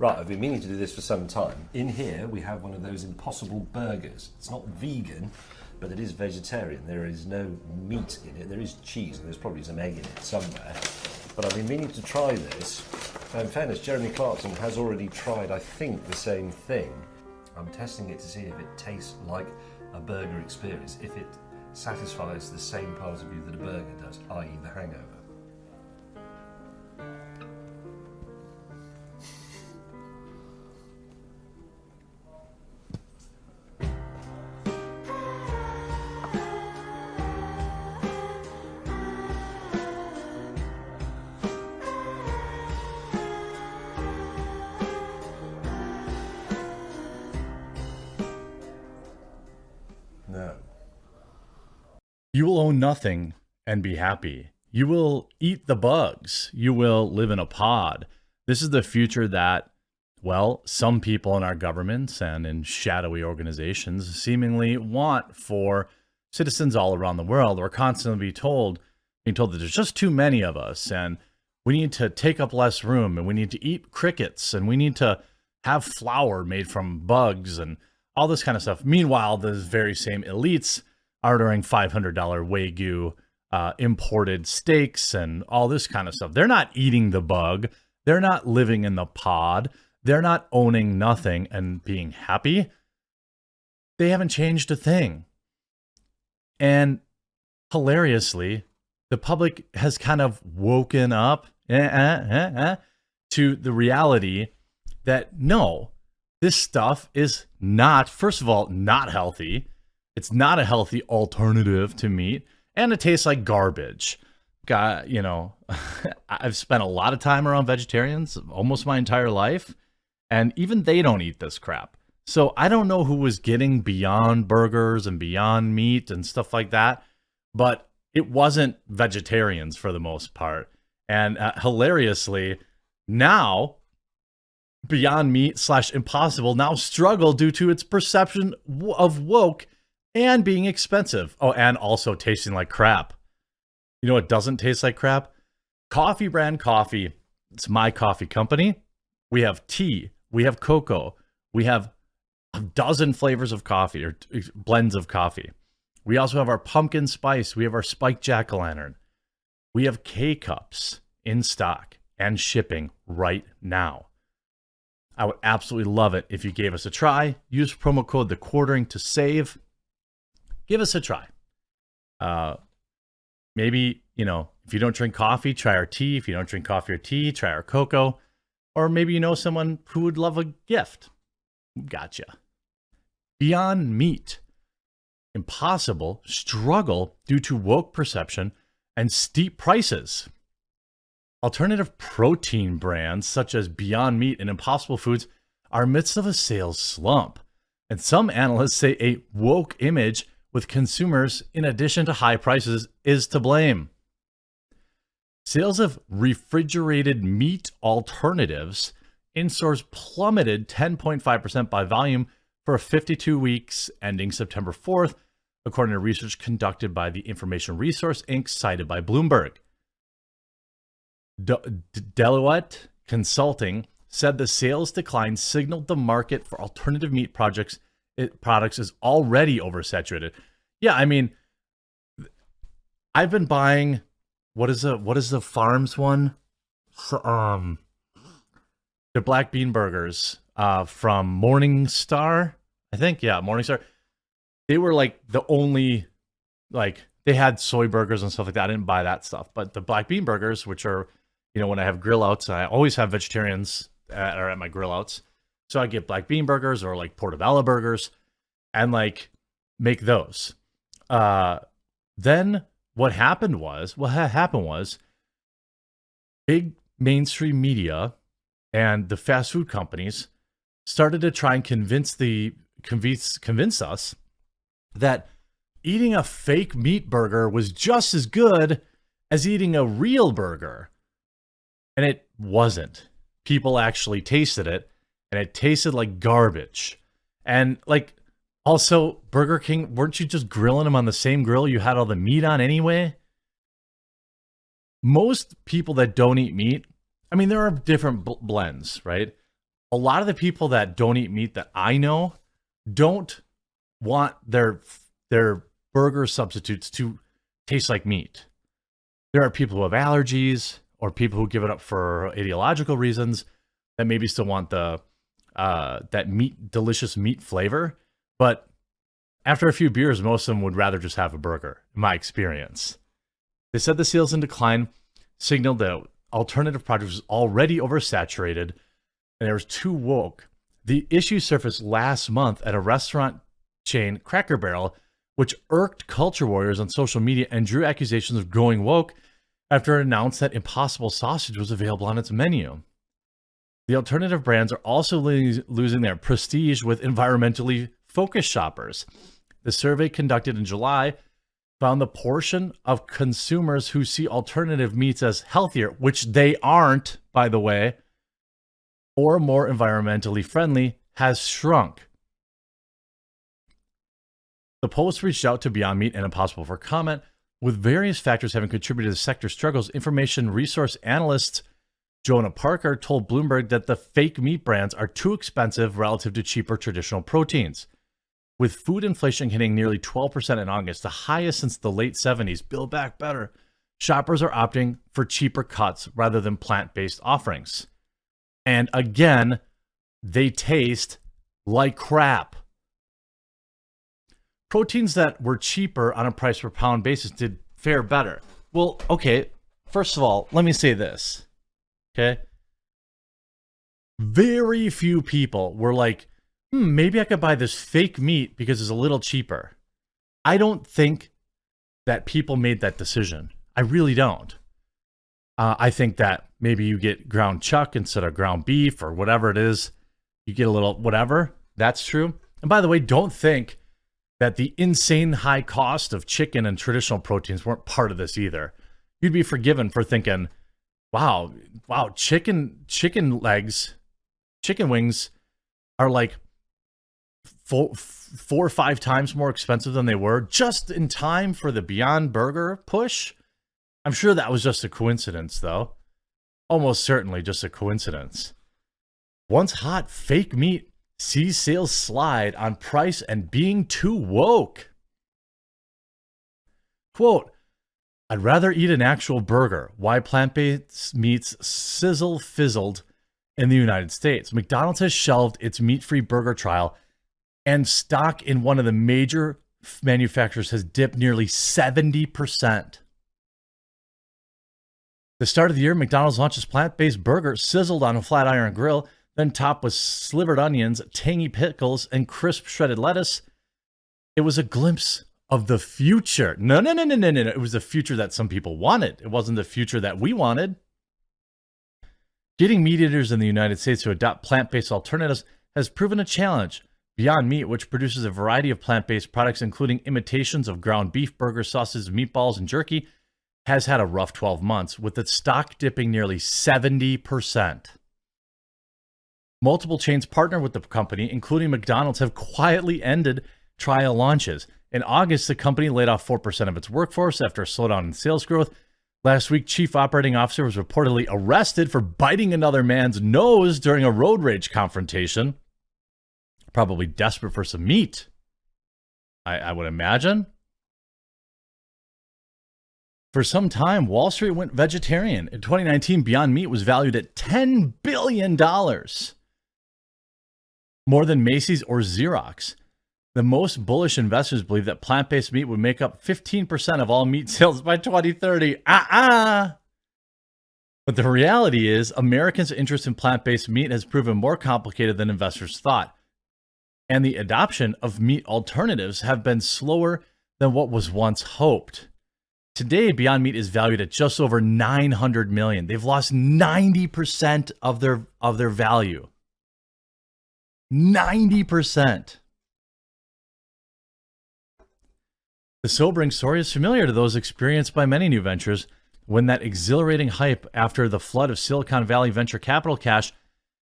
Right, I've been meaning to do this for some time. In here, we have one of those impossible burgers. It's not vegan, but it is vegetarian. There is no meat in it. There is cheese, and there's probably some egg in it somewhere. But I've been meaning to try this. Now, in fairness, Jeremy Clarkson has already tried, I think, the same thing. I'm testing it to see if it tastes like a burger experience, if it satisfies the same part of you that a burger does, i.e. the hangover. No. You will own nothing and be happy. You will eat the bugs. You will live in a pod. This is the future that, well, some people in our governments and in shadowy organizations seemingly want for citizens all around the world. We're constantly being told that there's just too many of us, and we need to take up less room, and we need to eat crickets, and we need to have flour made from bugs and all this kind of stuff. Meanwhile, those very same elites are ordering $500 Wagyu imported steaks and all this kind of stuff. They're not eating the bug. They're not living in the pod. They're not owning nothing and being happy. They haven't changed a thing. And hilariously, the public has kind of woken up to the reality that no, this stuff is not, first of all, not healthy. It's not a healthy alternative to meat, and it tastes like garbage. God, you know, I've spent a lot of time around vegetarians, almost my entire life, and even they don't eat this crap. So I don't know who was getting Beyond Burgers and Beyond Meat and stuff like that, but it wasn't vegetarians for the most part. And hilariously, now Beyond Meat / Impossible now struggle due to its perception of woke and being expensive. Oh, and also tasting like crap. You know what doesn't taste like crap? Coffee brand coffee. It's my coffee company. We have tea. We have cocoa. We have a dozen flavors of coffee or blends of coffee. We also have our pumpkin spice. We have our spiked jack-o'-lantern. We have K-Cups in stock and shipping right now. I would absolutely love it if you gave us a try. Use promo code TheQuartering to save. Give us a try. Maybe, you know, if you don't drink coffee, try our tea. If you don't drink coffee or tea, try our cocoa. Or maybe you know someone who would love a gift. Gotcha. Beyond Meat. Impossible struggle due to woke perception and steep prices. Alternative protein brands such as Beyond Meat and Impossible Foods are amidst of a sales slump. And some analysts say a woke image with consumers, in addition to high prices, is to blame. Sales of refrigerated meat alternatives in stores plummeted 10.5% by volume for 52 weeks ending September 4th, according to research conducted by the Information Resource Inc. cited by Bloomberg. Deloitte Consulting said the sales decline signaled the market for alternative meat products is already oversaturated. Yeah, I mean, I've been buying what is the Farms one? So, the black bean burgers from Morningstar, I think. Yeah, Morningstar. They were like the only, like, they had soy burgers and stuff like that. I didn't buy that stuff, but the black bean burgers, which are, you know, when I have grill outs, I always have vegetarians at my grill outs. So I get black bean burgers or like portobello burgers and like make those. Then what happened was big mainstream media and the fast food companies started to try and convince us that eating a fake meat burger was just as good as eating a real burger. And it wasn't. People actually tasted it, and it tasted like garbage. And like, also, Burger King, weren't you just grilling them on the same grill you had all the meat on anyway? Most people that don't eat meat, I mean, there are different blends, right? a lot of the people that don't eat meat that I know don't want their burger substitutes to taste like meat. There are people who have allergies or people who give it up for ideological reasons that maybe still want the that delicious meat flavor. But after a few beers, most of them would rather just have a burger, in my experience. They said the sales in decline signaled that alternative products was already oversaturated and there was too woke. The issue surfaced last month at a restaurant chain, Cracker Barrel, which irked culture warriors on social media and drew accusations of growing woke after it announced that Impossible Sausage was available on its menu. The alternative brands are also losing their prestige with environmentally focused shoppers. The survey conducted in July found the portion of consumers who see alternative meats as healthier, which they aren't, by the way, or more environmentally friendly, has shrunk. The Post reached out to Beyond Meat and Impossible for comment, with various factors having contributed to the sector struggles. Information resource analyst Jonah Parker told Bloomberg that the fake meat brands are too expensive relative to cheaper traditional proteins. With food inflation hitting nearly 12% in August, the highest since the late 70s, Build Back Better, shoppers are opting for cheaper cuts rather than plant-based offerings. And again, they taste like crap. Proteins that were cheaper on a price per pound basis did fare better. Well, okay, first of all, let me say this, okay? Very few people were like, maybe I could buy this fake meat because it's a little cheaper. I don't think that people made that decision. I really don't. I think that maybe you get ground chuck instead of ground beef or whatever it is. You get a little whatever. That's true. And by the way, don't think that the insane high cost of chicken and traditional proteins weren't part of this either. You'd be forgiven for thinking, wow, chicken legs, chicken wings are like four or five times more expensive than they were just in time for the Beyond Burger push. I'm sure that was just a coincidence, though. Almost certainly just a coincidence. Once hot, fake meat sees sales slide on price and being too woke. Quote, I'd rather eat an actual burger. Why plant-based meats fizzled in the United States. McDonald's has shelved its meat-free burger trial, and stock in one of the major manufacturers has dipped nearly 70%. The start of the year, McDonald's launched its plant-based burger sizzled on a flat iron grill, then topped with slivered onions, tangy pickles, and crisp shredded lettuce. It was a glimpse of the future. No. It was the future that some people wanted. It wasn't the future that we wanted. Getting meat eaters in the United States to adopt plant-based alternatives has proven a challenge. Beyond Meat, which produces a variety of plant-based products, including imitations of ground beef, burgers, sausages, meatballs, and jerky, has had a rough 12 months, with its stock dipping nearly 70%. Multiple chains partner with the company, including McDonald's, have quietly ended trial launches. In August, the company laid off 4% of its workforce after a slowdown in sales growth. Last week, Chief Operating Officer was reportedly arrested for biting another man's nose during a road rage confrontation. Probably desperate for some meat, I would imagine. For some time, Wall Street went vegetarian. In 2019, Beyond Meat was valued at $10 billion. More than Macy's or Xerox. The most bullish investors believe that plant-based meat would make up 15% of all meat sales by 2030. But the reality is, Americans' interest in plant-based meat has proven more complicated than investors thought. And the adoption of meat alternatives have been slower than what was once hoped. Today, Beyond Meat is valued at just over $900 million. They've lost 90% of their value. 90%. The sobering story is familiar to those experienced by many new ventures when that exhilarating hype after the flood of Silicon Valley venture capital cash,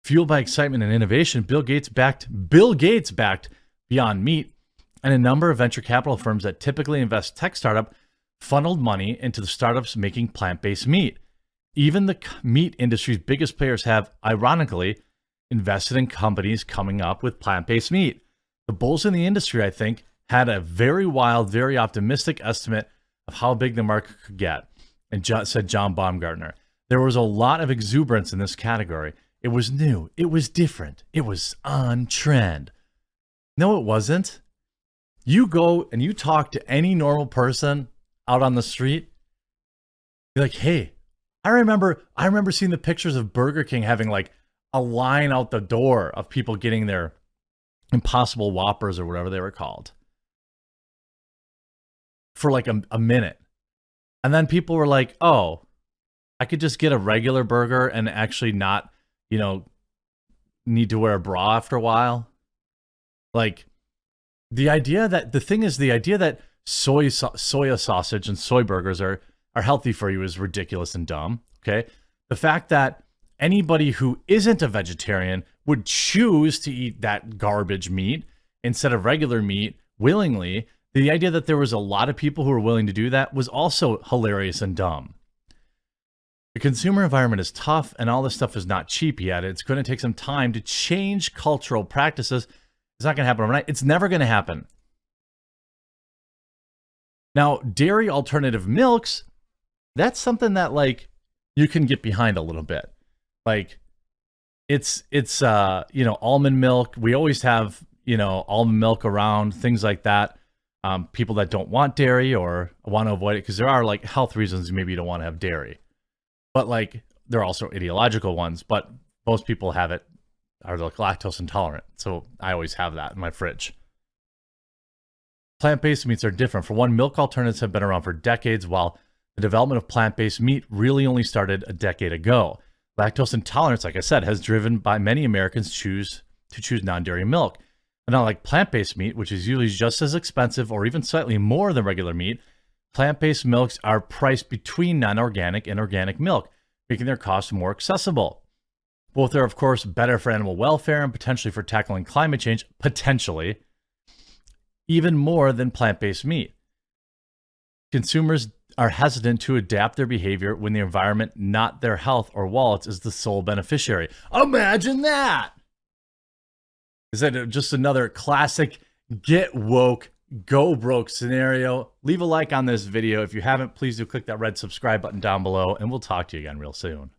fueled by excitement and innovation, Bill Gates backed Beyond Meat, and a number of venture capital firms that typically invest tech startup funneled money into the startups making plant-based meat. Even the meat industry's biggest players have, ironically, invested in companies coming up with plant-based meat. The bulls in the industry, I think, had a very wild, very optimistic estimate of how big the market could get, and said John Baumgartner. There was a lot of exuberance in this category. It was new. It was different. It was on trend. No, it wasn't. You go and you talk to any normal person out on the street, you're like, hey, I remember seeing the pictures of Burger King having like a line out the door of people getting their Impossible Whoppers or whatever they were called for like a minute. And then people were like, oh, I could just get a regular burger and actually not, need to wear a bra after a while. Like, the idea that soya sausage and soy burgers are healthy for you is ridiculous and dumb. Okay. The fact that anybody who isn't a vegetarian would choose to eat that garbage meat instead of regular meat willingly, the idea that there was a lot of people who were willing to do that was also hilarious and dumb. The consumer environment is tough and all this stuff is not cheap yet. It's going to take some time to change cultural practices. It's not going to happen overnight. It's never going to happen. Now, dairy alternative milks, that's something that like you can get behind a little bit. Like it's almond milk. We always have, almond milk around, things like that. People that don't want dairy or want to avoid it, because there are like health reasons maybe you don't want to have dairy. But like there are also ideological ones, but most people are like lactose intolerant. So I always have that in my fridge. Plant-based meats are different. For one, milk alternatives have been around for decades, while the development of plant-based meat really only started a decade ago. Lactose intolerance, like I said, has driven by many Americans to choose non-dairy milk. And unlike plant-based meat, which is usually just as expensive or even slightly more than regular meat, plant-based milks are priced between non-organic and organic milk, making their costs more accessible. Both are, of course, better for animal welfare and potentially for tackling climate change, potentially, even more than plant-based meat. Consumers are hesitant to adapt their behavior when the environment, not their health or wallets, is the sole beneficiary. Imagine that! Is that just another classic get woke, go broke scenario? Leave a like on this video. If you haven't, please do click that red subscribe button down below, and we'll talk to you again real soon.